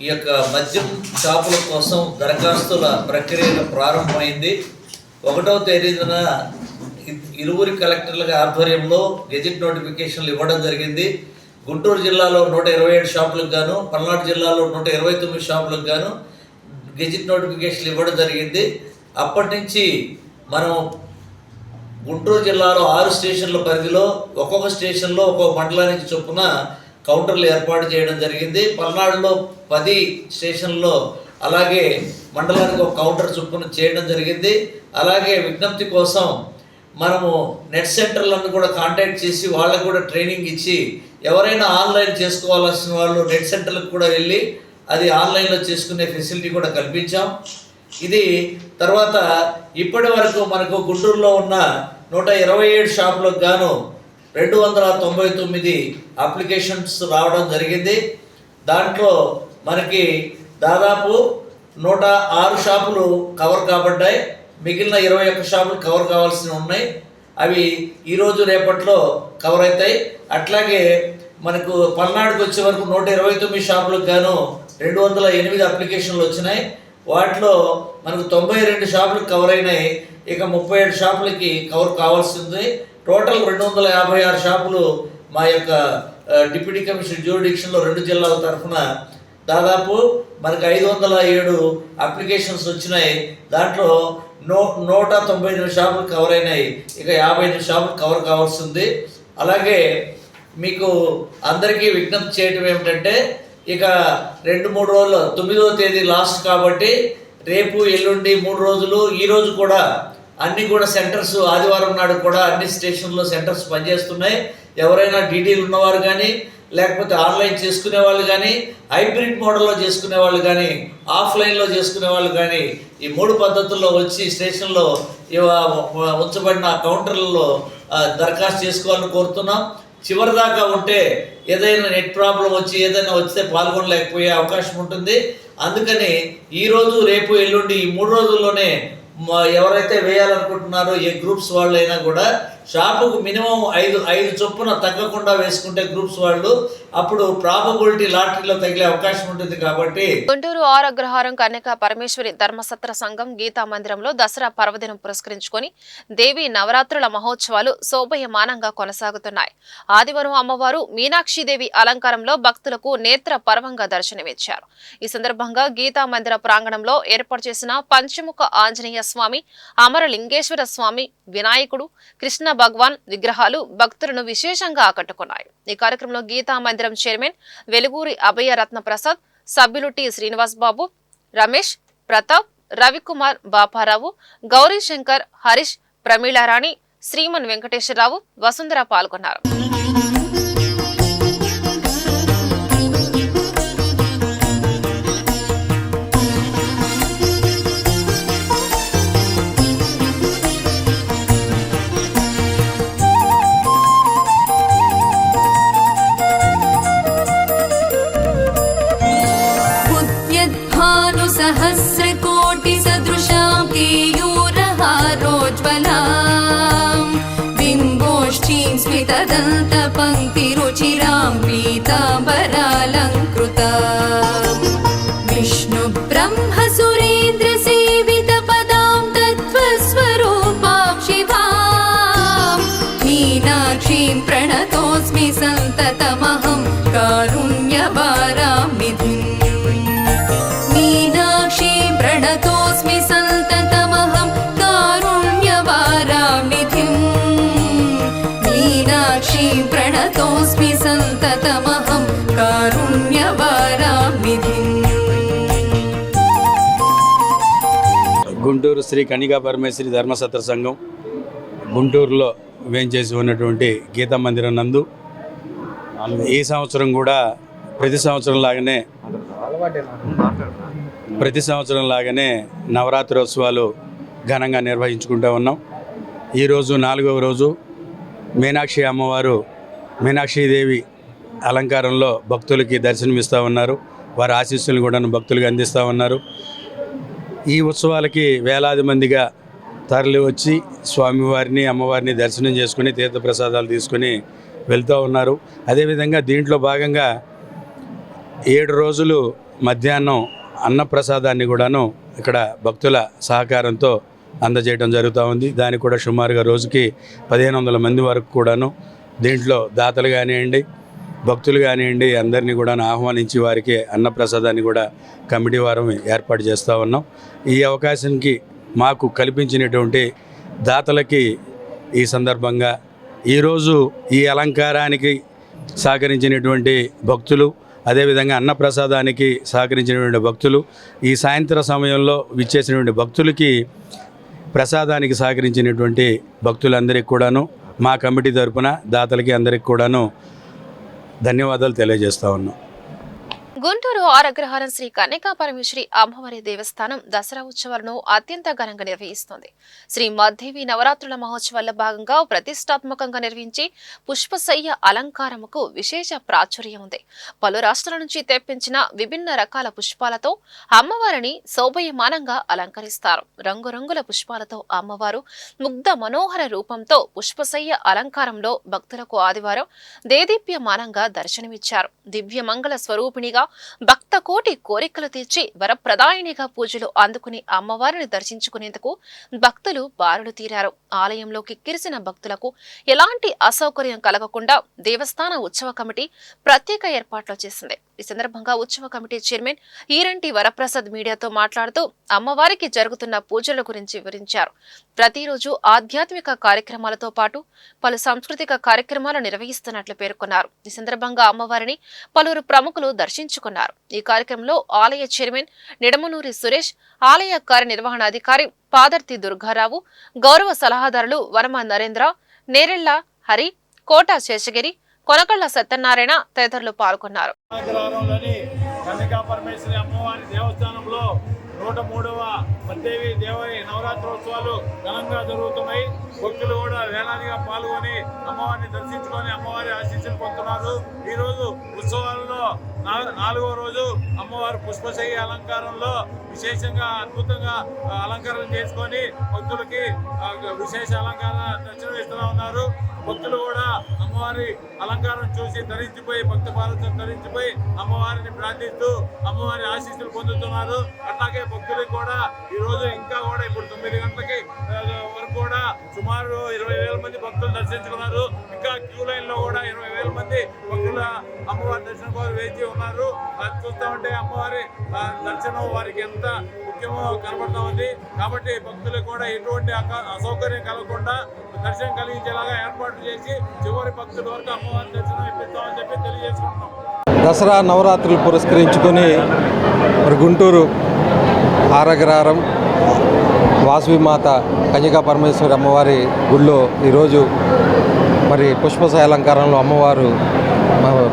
ఈ యొక్క మద్యం షాపుల కోసం దరఖాస్తుల ప్రక్రియ ప్రారంభమైంది. 1వ తేదీన ఇరువురి కలెక్టర్ల ఆధ్వర్యంలో గెజిట్ నోటిఫికేషన్లు ఇవ్వడం జరిగింది. గుంటూరు జిల్లాలో 127 షాపులకు గాను, పల్నాడు జిల్లాలో 129 షాపులకు గాను గెజిట్ నోటిఫికేషన్లు ఇవ్వడం జరిగింది. అప్పటి నుంచి మనం గుంటూరు జిల్లాలో 6 స్టేషన్ల పరిధిలో ఒక్కొక్క స్టేషన్లో ఒక్కొక్క మండలానికి చొప్పున కౌంటర్లు ఏర్పాటు చేయడం జరిగింది. పల్నాడులో 10 స్టేషన్లో అలాగే మండలానికి ఒక కౌంటర్ చొప్పున చేయడం జరిగింది. అలాగే విజ్ఞప్తి కోసం మనము నెట్ సెంటర్లను కూడా కాంటాక్ట్ చేసి వాళ్ళకు కూడా ట్రైనింగ్ ఇచ్చి ఎవరైనా ఆన్లైన్ చేసుకోవాల్సిన వాళ్ళు నెట్ సెంటర్లకు కూడా వెళ్ళి అది ఆన్లైన్లో చేసుకునే ఫెసిలిటీ కూడా కల్పించాం. ఇది తర్వాత ఇప్పటి వరకు మనకు గుంటూరులో ఉన్న 127 షాపులకు గాను 299 అప్లికేషన్స్ రావడం జరిగింది. దాంట్లో మనకి దాదాపు 106 షాపులు కవర్ కాబడ్డాయి. మిగిలిన 21 షాపులు కవర్ కావాల్సి ఉన్నాయి. అవి ఈరోజు రేపట్లో కవర్ అవుతాయి. అట్లాగే మనకు పల్నాడుకు వచ్చే వరకు 129 షాపులకు గాను 208 అప్లికేషన్లు వచ్చినాయి. వాటిలో మనకు 92 షాపులకు కవర్ అయినాయి. ఇక 37 షాపులకి కవర్ కావాల్సింది. టోటల్ 256 షాపులు మా యొక్క డిప్యూటీ కమిషనర్ జ్యూరిడిక్షన్లో 2 జిల్లాల తరఫున దాదాపు మనకు 507 అప్లికేషన్స్ వచ్చినాయి. దాంట్లో 198 షాపులు కవర్ అయినాయి. ఇక 58 షాపులు కవర్ కావాల్సింది. అలాగే మీకు అందరికీ విజ్ఞప్తి చేయటం ఏమిటంటే ఇక 2-3 రోజులు 9వ తేదీ లాస్ట్ కాబట్టి రేపు ఎల్లుండి 3 రోజులు ఈరోజు కూడా అన్నీ కూడా సెంటర్స్ ఆదివారం నాడు కూడా అన్ని స్టేషన్లో సెంటర్స్ పనిచేస్తున్నాయి. ఎవరైనా డీడీలు ఉన్నవారు కానీ లేకపోతే ఆన్లైన్ చేసుకునే వాళ్ళు కానీ హైబ్రిడ్ మోడల్లో చేసుకునే వాళ్ళు కానీ ఆఫ్లైన్లో చేసుకునే వాళ్ళు కానీ ఈ 3 పద్ధతుల్లో వచ్చి స్టేషన్లో ఉంచబడిన కౌంటర్లలో దరఖాస్తు చేసుకోవాలని కోరుతున్నాం. చివరిదాకా ఉంటే ఏదైనా నెట్ ప్రాబ్లం వచ్చి ఏదైనా వస్తే పాల్గొనలేకపోయే అవకాశం ఉంటుంది. అందుకని ఈరోజు రేపు ఎల్లుండి ఈ 3 రోజుల్లోనే ఎవరైతే వేయాలనుకుంటున్నారో ఏ గ్రూప్స్ వాళ్ళైనా కూడా షాపుకు మినిమం 5 చొప్పున తగ్గకుండా వేసుకుంటే గ్రూప్స్ వాళ్ళు అప్పుడు ప్రాబబిలిటీ లాటరీలో తగిలే అవకాశం ఉంటుంది. కాబట్టి గుంటూరు ఆర్ అగ్రహారం కన్యకా పరమేశ్వరి ధర్మసత్ర సంఘం గీతా మందిరంలో దసరా పర్వదినం పురస్కరించుకొని దేవి నవరాత్రుల మహోత్సవాలు శోభయమానంగా కొనసాగుతున్నాయి. ఆదివారం అమ్మవారు మీనాక్షిదేవి అలంకారంలో భక్తులకు నేత్ర పర్వంగా దర్శనమిచ్చారు. ఈ సందర్భంగా గీతా మందిర ప్రాంగణంలో ఏర్పాటు చేసిన పంచముఖ ఆంజనేయ స్వామి, అమరలింగేశ్వర స్వామి, వినాయకుడు, కృష్ణ భగవాన్ విగ్రహాలు భక్తులను విశేషంగా ఆకట్టుకున్నాయి. ఈ కార్యక్రమంలో గీతా మందిరం చైర్మన్ వెలుగూరి అభయ రత్న ప్రసాద్, సభ్యులు టి శ్రీనివాస్ బాబు, రమేష్, ప్రతాప్, రవికుమార్, బాపారావు, గౌరీ శంకర్, హరీష్, ప్రమీళారాణి, శ్రీమన్ వెంకటేశ్వరరావు, వసుంధర పాల్గొన్నారు. सहस्रकोटि सदृशां केयूरहारोज्ज्वलां बिम्बोष्ठीं स्मितदन्तपङ्क्तिरुचिरां पीताम्बरालङ्कृतां विष्णुब्रह्मसुरेन्द्रसेवितपदां तत्त्वस्वरूपां शिवां मीनाक्षीं प्रणतोऽस्मि सन्ततमहं कारुण्यवारां निधिम् प्रणतोऽस्मि सन्ततमहं कारुण्यवारां निधिम् मीनाक्षीं प्रणतोऽस्मि सन्ततमहं कारुण्यवारां निधिम्. గుంటూరు శ్రీ కన్యకా పరమేశ్వరి ధర్మసత్ర సంఘం గుంటూరులో వేంచేసి ఉన్నటువంటి గీతా మందిరం నందు ఈ సంవత్సరం కూడా ప్రతి సంవత్సరం లాగానే నవరాత్రోత్సవాలు ఘనంగా నిర్వహించుకుంటూ ఉన్నాం. ఈరోజు 4వ రోజు మీనాక్షి అమ్మవారు మీనాక్షీదేవి అలంకారంలో భక్తులకి దర్శనమిస్తూ ఉన్నారు. వారి ఆశీస్సులను కూడా భక్తులకు అందిస్తూ ఉన్నారు. ఈ ఉత్సవాలకి వేలాది మందిగా తరలి వచ్చి స్వామివారిని అమ్మవారిని దర్శనం చేసుకుని తీర్థప్రసాదాలు తీసుకుని వెళ్తూ ఉన్నారు. అదేవిధంగా దీంట్లో భాగంగా 7 రోజులు మధ్యాహ్నం అన్నప్రసాదాన్ని కూడాను ఇక్కడ భక్తుల సహకారంతో అందజేయడం జరుగుతూ ఉంది. దానికి కూడా సుమారుగా రోజుకి 1500 మంది వరకు కూడాను దీంట్లో దాతలు కానివ్వండి, భక్తులు కానివ్వండి అందరినీ కూడా ఆహ్వానించి వారికి అన్నప్రసాదాన్ని కూడా కమిటీ వారం ఏర్పాటు చేస్తూ ఉన్నాం. ఈ అవకాశానికి మాకు కల్పించినటువంటి దాతలకి ఈ సందర్భంగా ఈరోజు ఈ అలంకారానికి సహకరించినటువంటి భక్తులు, అదేవిధంగా అన్నప్రసాదానికి సహకరించినటువంటి భక్తులు, ఈ సాయంత్ర సమయంలో విచ్చేసినటువంటి భక్తులకి ప్రసాదానికి సహకరించినటువంటి భక్తులందరికీ కూడాను మా కమిటీ తరపున దాతలకి అందరికీ కూడాను ధన్యవాదాలు తెలియజేస్తా ఉన్నాం. గుంటూరు ఆరగ్రహారం శ్రీ కన్యకా పరమేశ్వరి అమ్మవారి దేవస్థానం దసరా ఉత్సవాలను అత్యంత ఘనంగా నిర్వహిస్తోంది. శ్రీ మధ్దేవి నవరాత్రుల మహోత్సవాల్లో భాగంగా ప్రతిష్టాత్మకంగా నిర్వహించి పుష్పశయ్య అలంకారముకు విశేష ప్రాచుర్యం ఉంది. పలు రాష్ట్రాల నుంచి తెప్పించిన విభిన్న రకాల పుష్పాలతో అమ్మవారిని శోభయమానంగా అలంకరిస్తారు. రంగురంగుల పుష్పాలతో అమ్మవారు ముగ్ధ మనోహర రూపంతో పుష్పశయ్య అలంకారంలో భక్తులకు ఆదివారం దేదీప్యమానంగా దర్శనమిచ్చారు. దివ్య మంగళ స్వరూపిణిగా భక్త కోటి కోరికలు తీర్చి వరప్రదాయినిగా పూజలు అందుకుని అమ్మవారిని దర్శించుకునేందుకు భక్తులు బారులు తీరారు. ఆలయంలో కిక్కిరిసిన భక్తులకు ఎలాంటి అసౌకర్యం కలగకుండా దేవస్థాన ఉత్సవ కమిటీ ప్రత్యేక ఏర్పాట్లు చేసింది. ఈ సందర్భంగా ఉత్సవ కమిటీ చైర్మన్ ఈరంటి వరప్రసాద్ మీడియాతో మాట్లాడుతూ అమ్మవారికి జరుగుతున్న పూజల గురించి వివరించారు. ప్రతిరోజు ఆధ్యాత్మిక కార్యక్రమాలతో పాటు పలు సాంస్కృతిక కార్యక్రమాలు నిర్వహిస్తున్నట్లు పేర్కొన్నారు. ఈ సందర్భంగా అమ్మవారిని పలువురు ప్రముఖులు దర్శించుకున్నారు. ఈ కార్యక్రమంలో ఆలయ చైర్మన్ నిడమనూరి సురేష్, ఆలయ కార్యనిర్వహణాధికారి పాదర్తి దుర్గారావు, గౌరవ సలహాదారులు వనమ నరేంద్ర, నేరెళ్ల హరి, కోట శేషగిరి, కొనకళ్ళ సత్యనారాయణ తదితరులు పాల్గొన్నారు. కన్యకా పరమేశ్వరి అమ్మవారి దేవస్థానంలో 103వ మధ్దేవి దేవరి నవరాత్రోత్సవాలు ఘనంగా జరుగుతున్నాయి. భక్తులు కూడా వేలాదిగా పాల్గొని అమ్మవారిని దర్శించుకొని అమ్మవారి ఆశీస్సులు పొందుతున్నారు. ఈరోజు ఉత్సవాలలో 4వ రోజు అమ్మవారి పుష్పశయ్య అలంకారంలో విశేషంగా అద్భుతంగా అలంకరణ చేసుకొని భక్తులకి విశేష అలంకార దర్శనం ఇస్తూ ఉన్నారు. భక్తులు కూడా అమ్మవారి అలంకారం చూసి ధరించిపోయి భక్త భారతం ధరించిపోయి అమ్మవారిని ప్రార్థిస్తూ అమ్మవారి ఆశీస్సులు పొందుతున్నారు. అట్లాగే భక్తులకు కూడా ఈరోజు ఇంకా కూడా ఇప్పుడు 9 గంటలకి వరకు కూడా సుమారు 20,000 మంది భక్తులు దర్శించుకున్నారు. ఇంకా క్యూ లైన్ లో కూడా 20,000 మంది భక్తుల అమ్మవారి దర్శనం కోసం వేచి ఉన్నారు. అది చూస్తూ ఉంటే అమ్మవారి దర్శనం వారికి ఎంత ముఖ్యమో కనబడతా ఉంది. కాబట్టి భక్తులకు కూడా ఎటువంటి అసౌకర్యం కలగకుండా దర్శనం కలిగించేలాగా ఏర్పాట్లు చేసి చివరి భక్తుల వరకు అమ్మవారి దర్శనం ఇప్పిస్తామని చెప్పి తెలియజేసుకుంటున్నాం. దసరా నవరాత్రులు పురస్కరించుకొని మరి గుంటూరు ఆరగ్రహారం వాసవిమాత కన్యకా పరమేశ్వరి అమ్మవారి గుడిలో ఈరోజు మరి పుష్పశయ్య అలంకారంలో అమ్మవారు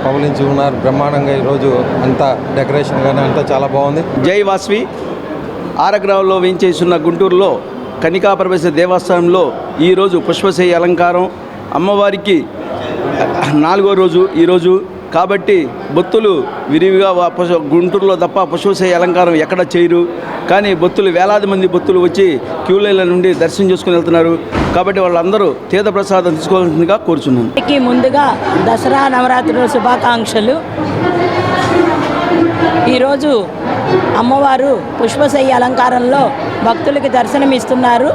పవలించి ఉన్నారు. బ్రహ్మాండంగా ఈరోజు అంతా డెకరేషన్ కానీ అంతా చాలా బాగుంది. జై వాసవి ఆరగ్రహంలో వేయించేస్తున్న గుంటూరులో కన్యకా పరమేశ్వరి దేవస్థానంలో ఈరోజు పుష్పశయ్య అలంకారం అమ్మవారికి 4వ రోజు ఈరోజు. కాబట్టి భక్తులు విరివిగా గుంటూరులో తప్ప పుష్పశయ్య అలంకారం ఎక్కడ చేయరు. కానీ భక్తులు వేలాది మంది భక్తులు వచ్చి క్యూ లైన్ల నుండి దర్శనం చేసుకుని వెళ్తున్నారు. కాబట్టి వాళ్ళందరూ తీర్థప్రసాదం తీసుకోవాల్సిందిగా కోరుచున్నాను. ముందుగా దసరా నవరాత్రుల శుభాకాంక్షలు. ఈరోజు అమ్మవారు పుష్పశయ్య అలంకారంలో భక్తులకి దర్శనమిస్తున్నారు.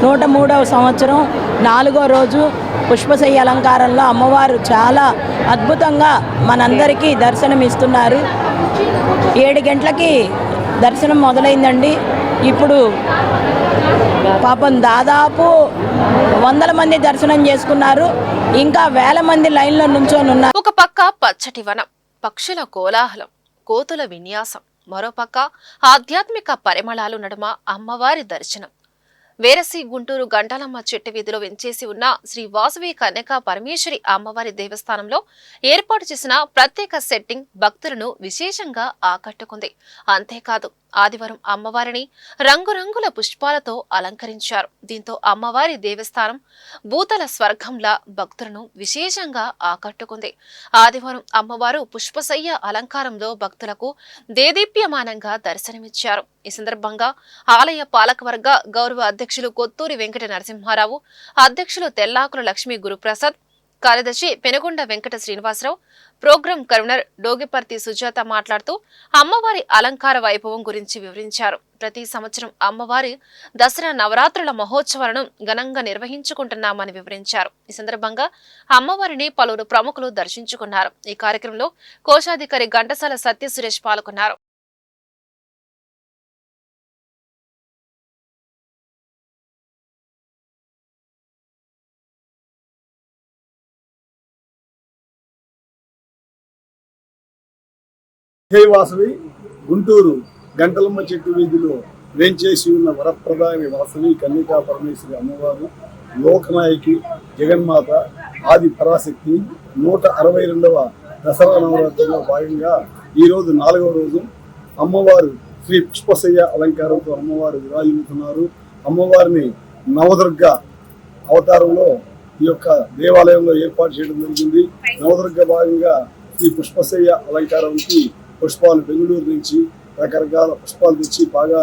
103వ సంవత్సరం 4వ రోజు పుష్పశయ్య అలంకారంలో అమ్మవారు చాలా అద్భుతంగా మనందరికీ దర్శనమిస్తున్నారు. 7 గంటలకి దర్శనం మొదలైందండి. ఇప్పుడు పాపం దాదాపు 100 మంది దర్శనం చేసుకున్నారు. ఇంకా వేల మంది లైన్లో నుంచొని ఉన్నారు. ఒక పక్క పచ్చటి వనం, పక్షుల కోలాహలం, కోతుల విన్యాసం, మరోపక్క ఆధ్యాత్మిక పరిమళాలు నడుమ అమ్మవారి దర్శనం. వేరసి గుంటూరు గంటాలమ్మ చెట్టు వీధిలో వెంచేసి ఉన్న శ్రీ వాసవి కన్యకా పరమేశ్వరి అమ్మవారి దేవస్థానంలో ఏర్పాటు చేసిన ప్రత్యేక సెట్టింగ్ భక్తులను విశేషంగా ఆకట్టుకుంది. అంతేకాదు ఆదివారం అమ్మవారిని రంగురంగుల పుష్పాలతో అలంకరించారు. దీంతో అమ్మవారి దేవస్థానం భూతల స్వర్గంలా భక్తులను విశేషంగా ఆకట్టుకుంది. ఆదివారం అమ్మవారు పుష్పశయ్య అలంకారంలో భక్తులకు దేదీప్యమానంగా దర్శనమిచ్చారు. ఈ సందర్భంగా ఆలయ పాలకవర్గ గౌరవ అధ్యక్షులు కొత్తూరి వెంకట నరసింహారావు, అధ్యక్షులు తెల్లాకుల లక్ష్మీ గురుప్రసాద్, కార్యదర్శి పెనుగొండ వెంకట శ్రీనివాసరావు, ప్రోగ్రాం కన్వీనర్ డోగిపర్తి సుజాత మాట్లాడుతూ అమ్మవారి అలంకార వైభవం గురించి వివరించారు. ప్రతి సంవత్సరం అమ్మవారి దసరా నవరాత్రుల మహోత్సవాలను ఘనంగా నిర్వహించుకుంటున్నామని వివరించారు. ఈ సందర్భంగా అమ్మవారిని పలువురు ప్రముఖులు దర్శించుకున్నారు. ఈ కార్యక్రమంలో కోశాధికారి ఘంటసాల సత్య సురేష్ పాల్గొన్నారు. వాసవి గుంటూరు గంటలమ్మ చెట్టు వీధిలో వేంచేసి ఉన్న వరప్రదాయని వాసవి కన్యకా పరమేశ్వరి అమ్మవారు లోకనాయకి జగన్మాత ఆది పరాశక్తి 162వ దసరా నవరాత్రుల్లో భాగంగా ఈరోజు 4వ రోజు అమ్మవారు శ్రీ పుష్పశయ్య అలంకారంతో అమ్మవారు విరాజిల్లుతున్నారు. అమ్మవారిని నవదుర్గ అవతారంలో ఈ యొక్క దేవాలయంలో ఏర్పాటు చేయడం జరిగింది. నవదుర్గ భాగంగా శ్రీ పుష్పశయ్య అలంకారానికి పుష్పాలు బెంగళూరు నుంచి రకరకాల పుష్పాలు తెచ్చి బాగా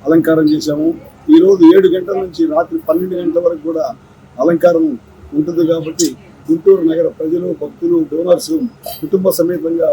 అలంకారం చేశాము. ఈరోజు 7 గంటల నుంచి రాత్రి 12 గంటల వరకు కూడా అలంకారం ఉంటుంది కాబట్టి గుంటూరు నగర ప్రజలు, భక్తులు, డోనర్స్ కుటుంబ సమేతంగా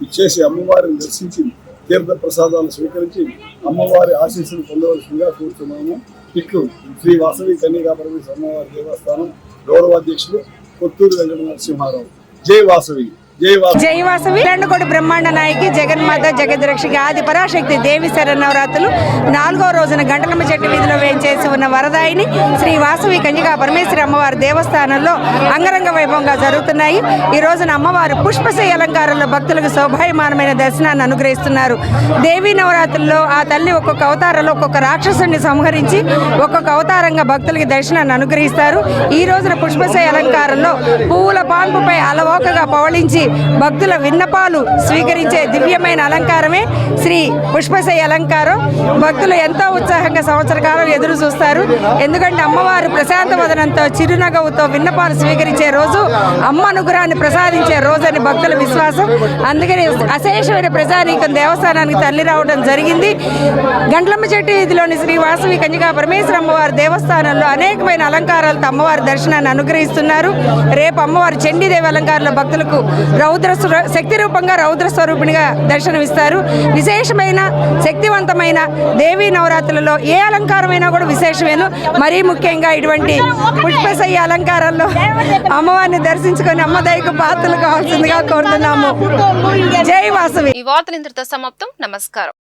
ఇచ్చేసి అమ్మవారిని దర్శించి తీర్థ ప్రసాదాలు స్వీకరించి అమ్మవారి ఆశీస్సులు పొందవలసిందిగా కోరుతున్నాము. ఇట్లు శ్రీ వాసవి కన్యకా పరమేశ్వరి అమ్మవారి దేవస్థానం గౌరవాధ్యక్షులు కొత్తూరు వెంకట నరసింహారావు. జై వాసవి, జై వాసవి. రెండుకోటి బ్రహ్మాండ నాయకి జగన్మాత జగద్రక్షకి ఆది పరాశక్తి దేవి శరన్నవరాత్రులు 4వ రోజున గంటలమ్మ చెట్టు వీధిలో వేంచేసి ఉన్న వరదాయిని శ్రీ వాసవి కన్యకా పరమేశ్వరి అమ్మవారి దేవస్థానంలో అంగరంగ వైభవంగా జరుగుతున్నాయి. ఈ రోజున అమ్మవారు పుష్పశయ్య అలంకారంలో భక్తులకు శోభాయమానమైన దర్శనాన్ని అనుగ్రహిస్తున్నారు. దేవీ నవరాత్రుల్లో ఆ తల్లి ఒక్కొక్క అవతారంలో ఒక్కొక్క రాక్షసుని సంహరించి ఒక్కొక్క అవతారంగా భక్తులకి దర్శనాన్ని అనుగ్రహిస్తారు. ఈ రోజున పుష్పశయ్య అలంకారంలో పువ్వుల పాన్పుపై అలవోకగా పవళించి భక్తుల విన్నపాలు స్వీకరించే దివ్యమైన అలంకారమే శ్రీ పుష్పశయ్య అలంకారం. భక్తులు ఎంతో ఉత్సాహంగా సంవత్సర కాలం ఎదురు చూస్తారు. ఎందుకంటే అమ్మవారు ప్రశాంత వదనంతో చిరునగవుతో విన్నపాలు స్వీకరించే రోజు, అమ్మ అనుగ్రహాన్ని ప్రసాదించే రోజు అని భక్తుల విశ్వాసం. అందుకని అశేషమైన ప్రజానీకం దేవస్థానానికి తల్లి రావడం జరిగింది. గంటలమ్మ చెట్టు వీధిలోని శ్రీ వాసవి కన్యకా పరమేశ్వరి అమ్మవారి దేవస్థానంలో అనేకమైన అలంకారాలతో అమ్మవారి దర్శనాన్ని అనుగ్రహిస్తున్నారు. రేపు అమ్మవారి చండీదేవి అలంకారంలో భక్తులకు శక్తి రూపంగా రౌద్ర స్వరూపిణిగా దర్శనమిస్తారు. విశేషమైన శక్తివంతమైన దేవీ నవరాత్రులలో ఏ అలంకారమైనా కూడా విశేషమేను. మరీ ముఖ్యంగా ఇటువంటి పుష్పశయ్య అలంకారంలో అమ్మవారిని దర్శించుకొని అమ్మదయ్యకు పాత్రలు కావాల్సిందిగా కోరుతున్నాము. జై వాసవి. ఈ వార్తలు ఇంతటితో సమాప్తం. నమస్కారం.